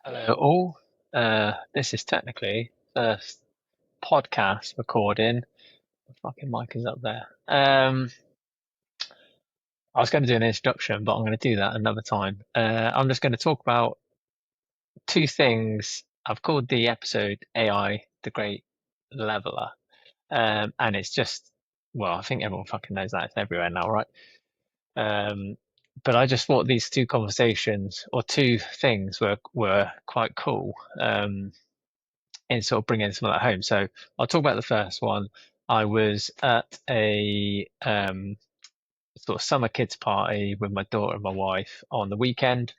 Hello all. This is technically first podcast recording. The fucking mic is up there. I was going to do an introduction, but I'm going to do that another time. I'm just going to talk about two things. I've called the episode AI, the Great Leveler. And it's just, well, I think everyone fucking knows that. It's everywhere now, right? Um, but I just thought these two conversations or two things were quite cool. In sort of bringing some of that home. So I'll talk about the first one. I was at a sort of summer kids party with my daughter and my wife on the weekend,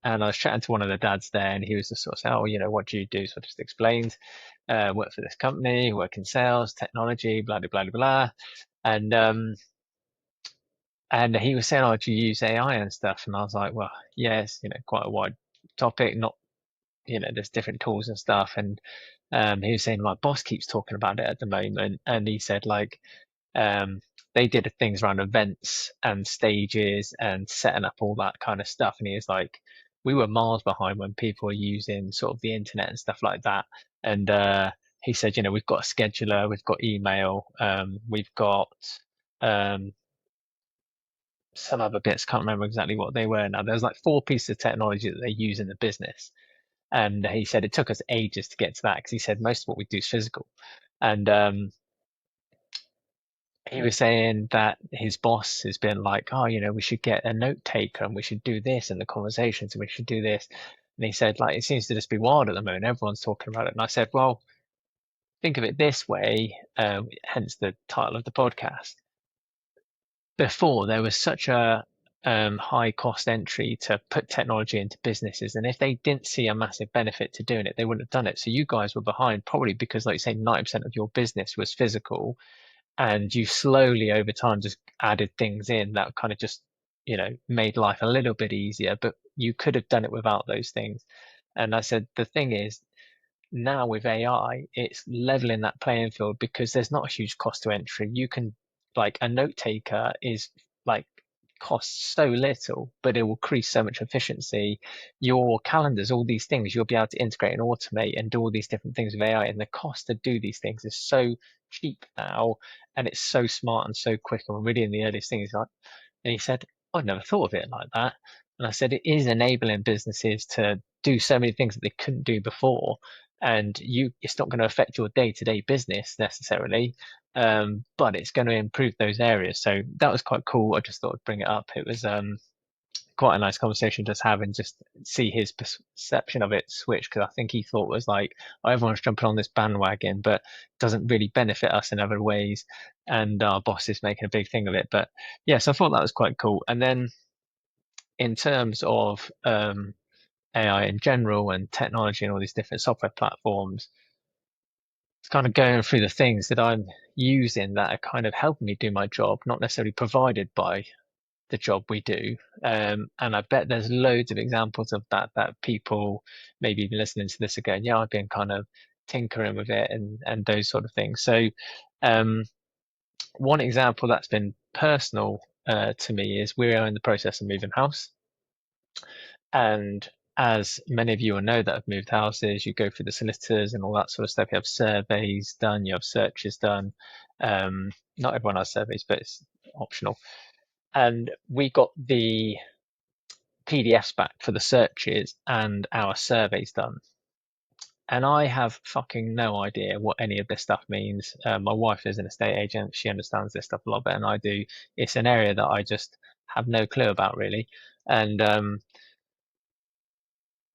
and I was chatting to one of the dads there, and he was just sort of saying, "Oh, what do you do?" So I just explained, work for this company, work in sales, technology, blah blah blah blah, and um, and he was saying, "Oh, do you use AI and stuff?" And I was like, "Well, yes, quite a wide topic, not there's different tools and stuff." And he was saying my boss keeps talking about it at the moment, and he said um, they did things around events and stages and setting up all that kind of stuff. And he was like, we were miles behind when people were using sort of the internet and stuff like that. And he said, we've got a scheduler, we've got email, we've got um, some other bits. Can't remember exactly what they were now. There's like four pieces of technology that they use in the business. And he said it took us ages to get to that because he said most of what we do is physical. And he was saying that his boss has been like, oh, we should get a note taker and we should do this in the conversations and we should do this. And he said, like, it seems to just be wild at the moment. Everyone's talking about it. And I said, well, think of it this way, hence the title of the podcast. Before, there was such a high cost entry to put technology into businesses. And if they didn't see a massive benefit to doing it, they wouldn't have done it. So you guys were behind probably because, like you say, 90% of your business was physical, and you slowly over time just added things in that kind of just made life a little bit easier, but you could have done it without those things. And I said the thing is, now with AI it's leveling that playing field because there's not a huge cost to entry. You can, like, a note taker is like costs so little, but it will increase so much efficiency. Your calendars, all these things, you'll be able to integrate and automate and do all these different things with AI. And the cost to do these things is so cheap now, and it's so smart and so quick. And we're really in the earliest things. Like, and he said, I'd never thought of it like that. And I said, it is enabling businesses to do so many things that they couldn't do before. And it's not going to affect your day-to-day business necessarily, but it's going to improve those areas. So that was quite cool. I just thought I'd bring it up. It was quite a nice conversation just have and just see his perception of it switch, because I think he thought was like, oh, everyone's jumping on this bandwagon, but doesn't really benefit us in other ways. And our boss is making a big thing of it. But yeah, so I thought that was quite cool. And then in terms of AI in general and technology and all these different software platforms, it's kind of going through the things that I'm using that are kind of helping me do my job, not necessarily provided by the job we do. And I bet there's loads of examples of that people maybe listening to this are going, yeah, I've been kind of tinkering with it and those sort of things. So um, one example that's been personal to me is we're in the process of moving house. And as many of you will know that have moved houses, you go through the solicitors and all that sort of stuff. You have surveys done, you have searches done. Not everyone has surveys, but it's optional. And we got the PDFs back for the searches and our surveys done. And I have fucking no idea what any of this stuff means. My wife is an estate agent. She understands this stuff a lot better than I do. It's an area that I just have no clue about, really. And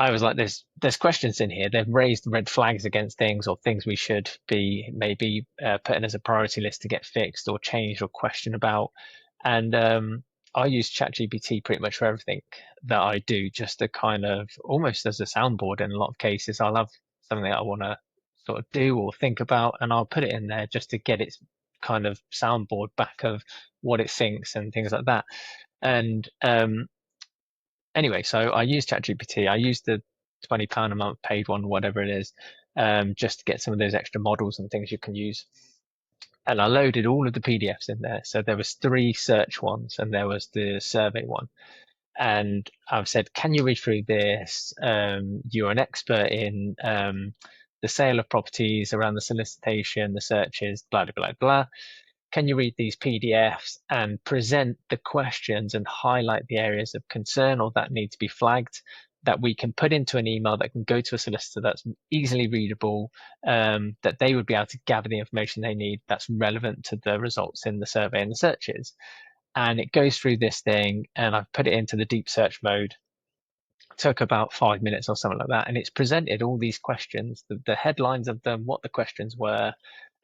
I was like, there's questions in here. They've raised red flags against things or things we should be maybe putting as a priority list to get fixed or changed or questioned about. And I use ChatGPT pretty much for everything that I do, just to kind of almost as a soundboard in a lot of cases. I'll have something that I want to sort of do or think about, and I'll put it in there just to get its kind of soundboard back of what it thinks and things like that. And anyway, so I use ChatGPT. I use the £20 a month paid one, whatever it is, just to get some of those extra models and things you can use. And I loaded all of the PDFs in there. So there was three search ones and there was the survey one. and I've said, can you read through this? You're an expert in the sale of properties, around the solicitation, the searches, blah, blah, blah, blah. Can you read these PDFs and present the questions and highlight the areas of concern or that need to be flagged, that we can put into an email that can go to a solicitor, that's easily readable, that they would be able to gather the information they need that's relevant to the results in the survey and the searches. And it goes through this thing, and I've put it into the deep search mode. Took about 5 minutes or something like that, and it's presented all these questions, the headlines of them, what the questions were,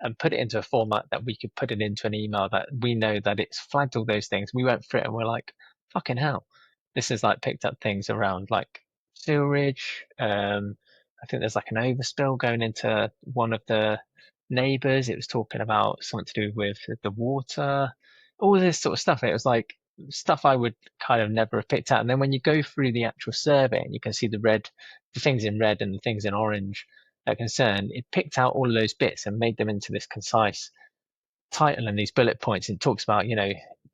and put it into a format that we could put it into an email that we know that it's flagged all those things. We went through it and we're like, fucking hell, this has like picked up things around like sewerage. I think there's like an overspill going into one of the neighbors. It was talking about something to do with the water, all this sort of stuff. It was like stuff I would kind of never have picked out. And then when you go through the actual survey and you can see the things in red and the things in orange that concern, it picked out all of those bits and made them into this concise title and these bullet points. And talks about,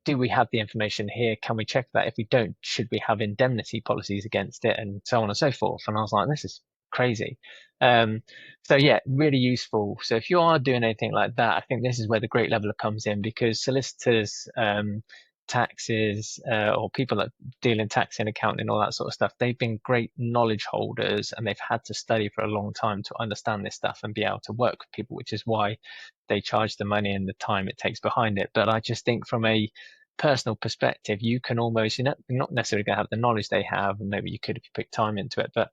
do we have the information here? Can we check that? If we don't, should we have indemnity policies against it? And so on and so forth. And I was like, this is crazy. So yeah, really useful. So if you are doing anything like that, I think this is where the great leveler comes in, because solicitors, taxes, or people that deal in tax and accounting and all that sort of stuff, they've been great knowledge holders and they've had to study for a long time to understand this stuff and be able to work with people, which is why they charge the money and the time it takes behind it. But I just think from a personal perspective, you can almost, you're not necessarily going to have the knowledge they have, and maybe you could if you put time into it, but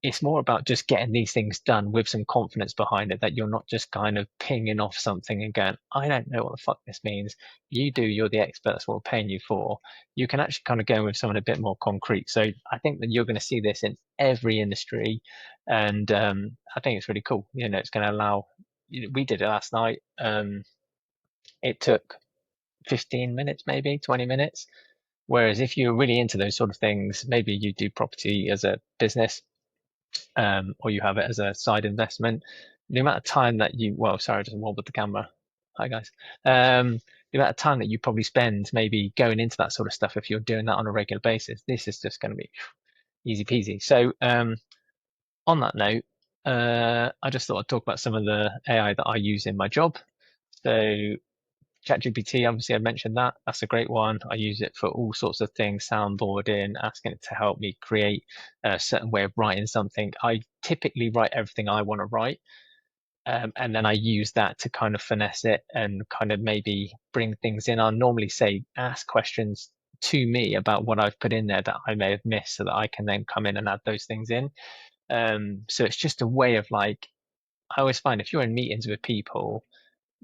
it's more about just getting these things done with some confidence behind it, that you're not just kind of pinging off something and going, I don't know what the fuck this means. You do, you're the expert, that's what we're paying you for. You can actually kind of go with someone a bit more concrete. So I think that you're going to see this in every industry. And I think it's really cool. It's going to allow, we did it last night. It took 15 minutes, maybe 20 minutes. Whereas if you're really into those sort of things, maybe you do property as a business, or you have it as a side investment, the amount of time that sorry, I just wobbled the camera. Hi guys. The amount of time that you probably spend maybe going into that sort of stuff, if you're doing that on a regular basis, this is just going to be easy peasy. So on that note, I just thought I'd talk about some of the AI that I use in my job. So ChatGPT, obviously I mentioned that. That's a great one. I use it for all sorts of things, soundboarding, asking it to help me create a certain way of writing something. I typically write everything I want to write. And then I use that to kind of finesse it and kind of maybe bring things in. I'll normally say, ask questions to me about what I've put in there that I may have missed, so that I can then come in and add those things in. So it's just a way of like, I always find if you're in meetings with people,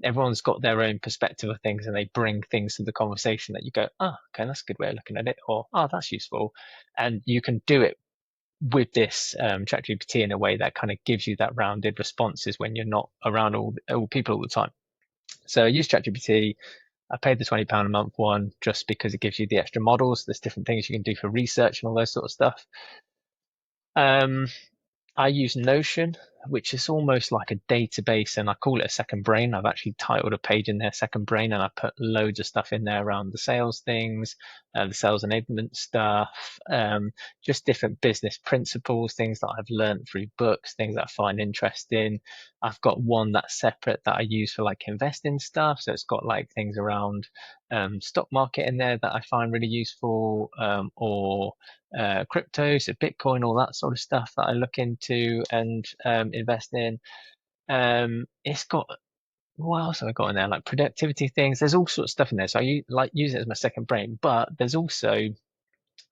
everyone's got their own perspective of things and they bring things to the conversation that you go, oh, okay, that's a good way of looking at it, or oh, that's useful. And you can do it with this ChatGPT in a way that kind of gives you that rounded responses when you're not around all people all the time. So I use ChatGPT. I paid the £20 a month one just because it gives you the extra models. There's different things you can do for research and all those sort of stuff. I use Notion, which is almost like a database, and I call it a second brain. I've actually titled a page in there Second Brain, and I put loads of stuff in there around the sales things, the sales enablement stuff, just different business principles, things that I've learned through books, things that I find interesting. I've got one that's separate that I use for like investing stuff. So it's got like things around stock market in there that I find really useful, or crypto, so Bitcoin, all that sort of stuff that I look into and invest in. It's got, what else have I got in there? Like productivity things. There's all sorts of stuff in there. So I use it as my second brain. But there's also,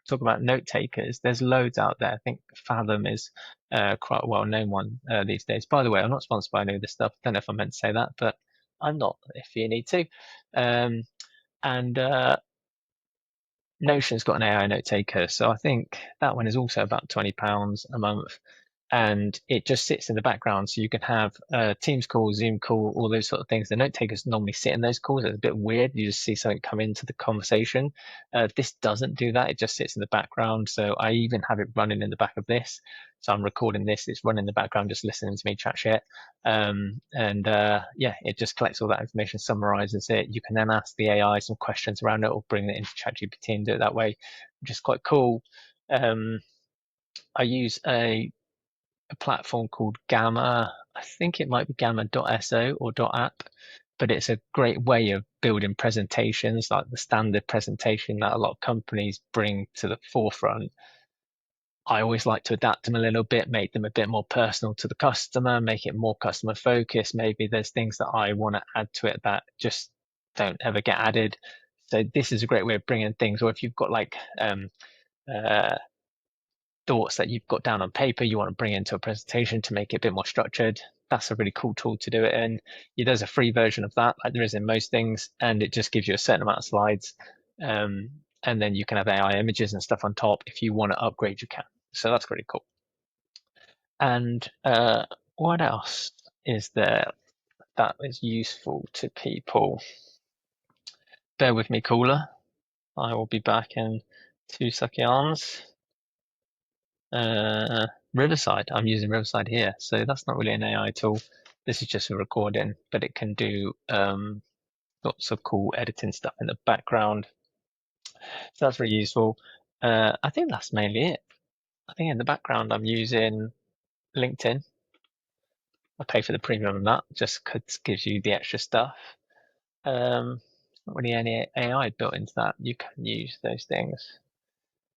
talk about note takers. There's loads out there. I think Fathom is quite a well-known one these days. By the way, I'm not sponsored by any of this stuff. Don't know if I meant to say that, but I'm not. If you need to. And Notion's got an AI note taker, so I think that one is also about £20 a month. and it just sits in the background. So you can have Teams call, Zoom call, all those sort of things. The note takers normally sit in those calls. It's a bit weird. You just see something come into the conversation. This doesn't do that. It just sits in the background. So I even have it running in the back of this. So I'm recording this. It's running in the background, just listening to me chat shit. Yeah, it just collects all that information, summarizes it. You can then ask the AI some questions around it, or bring it into ChatGPT and do it that way, which is quite cool. I use a platform called Gamma. I think it might be gamma.so or .app, but it's a great way of building presentations, like the standard presentation that a lot of companies bring to the forefront. I always like to adapt them a little bit, make them a bit more personal to the customer, make it more customer focused. Maybe there's things that I want to add to it that just don't ever get added. So this is a great way of bringing things, or if you've got like uh, thoughts that you've got down on paper you want to bring into a presentation to make it a bit more structured, that's a really cool tool to do it in. There's a free version of that, like there is in most things, and it just gives you a certain amount of slides. And then you can have AI images and stuff on top. If you want to upgrade, you can. So that's pretty cool. And what else is there that is useful to people? Bear with me, caller. I will be back in 2 seconds. Riverside. I'm using Riverside here, so that's not really an AI tool. This is just a recording, but it can do lots of cool editing stuff in the background. So that's really useful. I think that's mainly it. I think in the background I'm using LinkedIn. I pay for the premium on that, just because it gives you the extra stuff. Not really any AI built into that. You can use those things.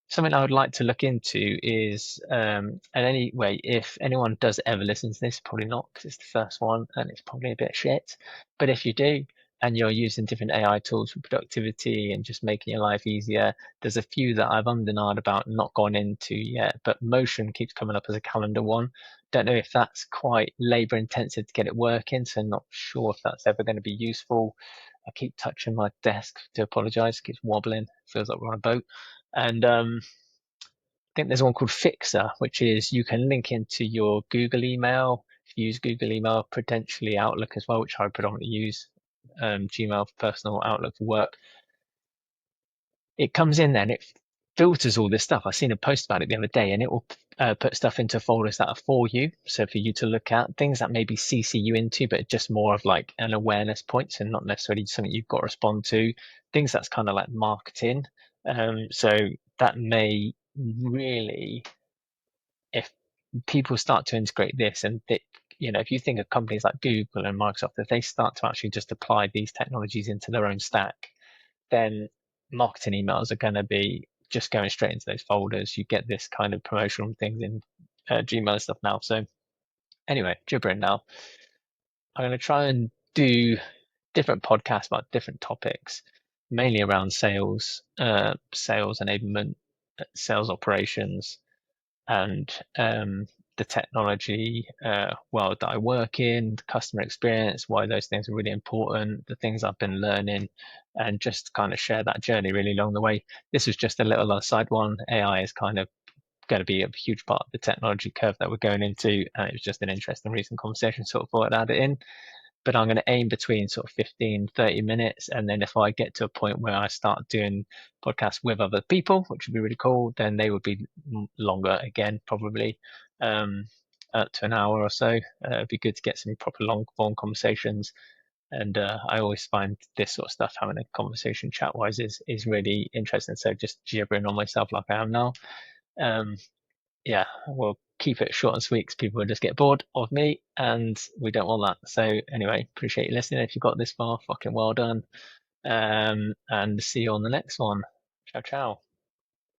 Something I would like to look into is, and anyway, if anyone does ever listen to this, probably not because it's the first one and it's probably a bit shit. But if you do, and you're using different AI tools for productivity and just making your life easier, there's a few that I've undenied about, not gone into yet. But Motion keeps coming up as a calendar one. Don't know if that's quite labor intensive to get it working, so not sure if that's ever going to be useful. I keep touching my desk to apologize, it keeps wobbling. Feels like we're on a boat. And I think there's one called Fixer, which is you can link into your Google email. If you use Google email, potentially Outlook as well, which I predominantly use, Gmail for personal, Outlook for work. It comes in there and it filters all this stuff. I seen a post about it the other day, and it will put stuff into folders that are for you. So for you to look at things that maybe CC you into, but just more of like an awareness point, and not necessarily something you've got to respond to. Things that's kind of like marketing. So that may really, if people start to integrate this, and if you think of companies like Google and Microsoft, if they start to actually just apply these technologies into their own stack, then marketing emails are going to be just going straight into those folders. You get this kind of promotional things in Gmail stuff now. So anyway, gibbering now. I'm going to try and do different podcasts about different topics, mainly around sales, sales enablement, sales operations, and the technology world that I work in, the customer experience, why those things are really important, the things I've been learning, and just kind of share that journey really along the way. This was just a little aside one. AI is kind of going to be a huge part of the technology curve that we're going into, and it was just an interesting recent conversation, sort of thought I'd add it in. But I'm going to aim between sort of 15, 30 minutes. And then if I get to a point where I start doing podcasts with other people, which would be really cool, then they would be longer again, probably to an hour or so. It'd be good to get some proper long form conversations. And I always find this sort of stuff, having a conversation chat wise, is really interesting. So just gibbering on myself like I am now. Yeah, we'll keep it short and sweet because people will just get bored of me, and we don't want that. So anyway, appreciate you listening. If you got this far, fucking well done. And see you on the next one. Ciao, ciao.